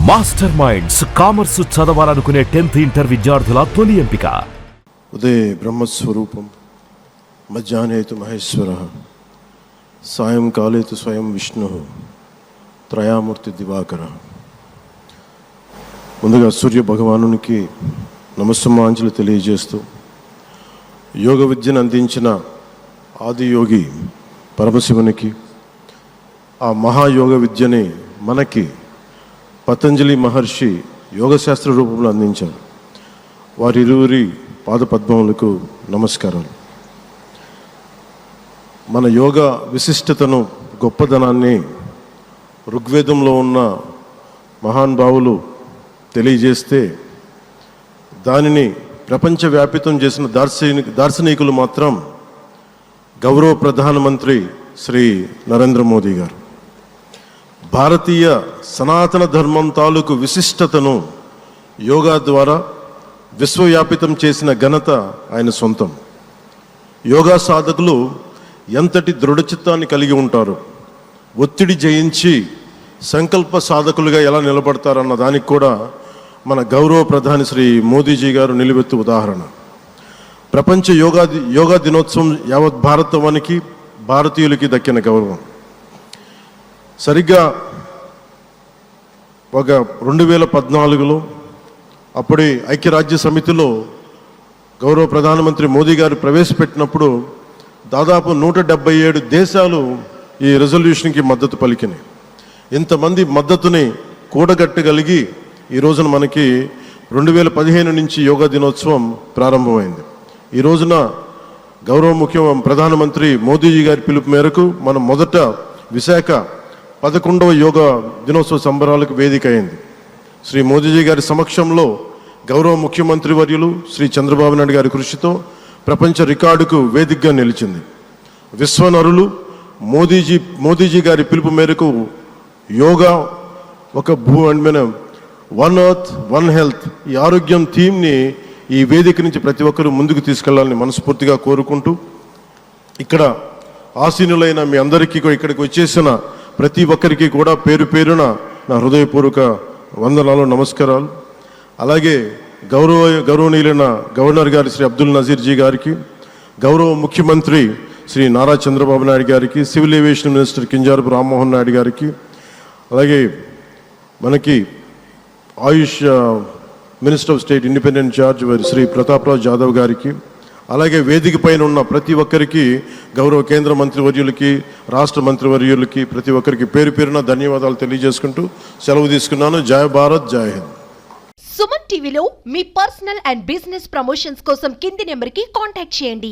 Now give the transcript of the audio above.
Master minds commerce చదవాలనుకునే 10th inter విద్యార్థుల తొలి ఎంపిక. ఉదయ బ్రహ్మస్వరూపం, మధ్యాహ్నేతు మహేశ్వర, సాయంకాలేతు స్వయం విష్ణు, త్రయామూర్తి దివాకర. ముందుగా సూర్య భగవానునికి నమస్సుమాంజలి తెలియజేస్తూ, యోగ విద్యను అందించిన ఆదియోగి పరమశివునికి, ఆ మహాయోగ విద్యని మనకి పతంజలి మహర్షి యోగశాస్త్ర రూపంలో అందించారు. వారిరువురి పాదపద్మములకు నమస్కారాలు. మన యోగ విశిష్టతను, గొప్పదనాన్ని ఋగ్వేదంలో ఉన్న మహానుభావులు తెలియజేస్తే, దానిని ప్రపంచవ్యాపితం చేసిన దార్శనికులు మాత్రం గౌరవ ప్రధానమంత్రి శ్రీ నరేంద్ర మోదీ గారు. భారతీయ సనాతన ధర్మం తాలూకు విశిష్టతను యోగా ద్వారా విశ్వవ్యాపితం చేసిన ఘనత ఆయన సొంతం. యోగా సాధకులు ఎంతటి దృఢచిత్తాన్ని కలిగి ఉంటారు, ఒత్తిడి జయించి సంకల్ప సాధకులుగా ఎలా నిలబడతారన్న దానికి కూడా మన గౌరవ ప్రధాని శ్రీ మోదీజీ గారు నిలువెత్తు ఉదాహరణ. ప్రపంచ యోగా దినోత్సవం యావత్ భారతవానికి, భారతీయులకి దక్కిన గౌరవం. సరిగ్గా ఒక 2014లో అప్పుడే ఐక్యరాజ్య సమితిలో గౌరవ ప్రధానమంత్రి మోదీ గారు ప్రవేశపెట్టినప్పుడు దాదాపు 177 దేశాలు ఈ రెజల్యూషన్కి మద్దతు పలికినాయి. ఇంతమంది మద్దతుని కూడగట్టగలిగి ఈ రోజున మనకి 2015 నుంచి యోగా దినోత్సవం ప్రారంభమైంది. ఈ రోజున గౌరవ ప్రధానమంత్రి మోదీజీ గారి పిలుపు మేరకు మనం మొదట విశాఖ 11వ యోగా దినోత్సవ సంబరాలకు వేదిక అయింది. శ్రీ మోదీజీ గారి సమక్షంలో గౌరవ ముఖ్యమంత్రి వర్యులు శ్రీ చంద్రబాబు నాయుడు గారి కృషితో ప్రపంచ రికార్డుకు వేదికగా నిలిచింది. విశ్వనరులు మోదీజీ గారి పిలుపు మేరకు యోగా ఒక వన్ ఎర్త్ వన్ హెల్త్, ఈ ఆరోగ్యం థీమ్ని ఈ వేదిక నుంచి ప్రతి ఒక్కరూ ముందుకు తీసుకెళ్లాలని మనస్ఫూర్తిగా కోరుకుంటూ, ఇక్కడ ఆసీనులైన మీ అందరికీ ఇక్కడికి వచ్చేసిన ప్రతి ఒక్కరికి కూడా పేరు పేరున నా హృదయపూర్వక వందనాలు, నమస్కారాలు. అలాగే గౌరవనీయులైన గవర్నర్ గారి శ్రీ అబ్దుల్ నజీర్ జీ గారికి, గౌరవ ముఖ్యమంత్రి శ్రీ నారా చంద్రబాబు నాయుడు గారికి, civil aviation minister Kinjarapu Rammohan Naidu గారికి, అలాగే మనకి Ayush minister of state independent charge Shri Prataprao Jadhav గారికి, అలాగే వేదిక పైన ఉన్న ప్రతి ఒక్కరికి, గౌరవ కేంద్ర మంత్రివర్యులకి, రాష్ట్ర మంత్రివర్యులకి, ప్రతి ఒక్కరికి పేరు పేరున ధన్యవాదాలు తెలియజేసుకుంటూ సెలవు తీసుకున్నాను. జై భారత్, జై హింద్. సుమన్ టీవీలో మీ పర్సనల్ అండ్ బిజినెస్ ప్రమోషన్స్ కోసం కింది నెంబర్కి కాంటాక్ట్ చేయండి.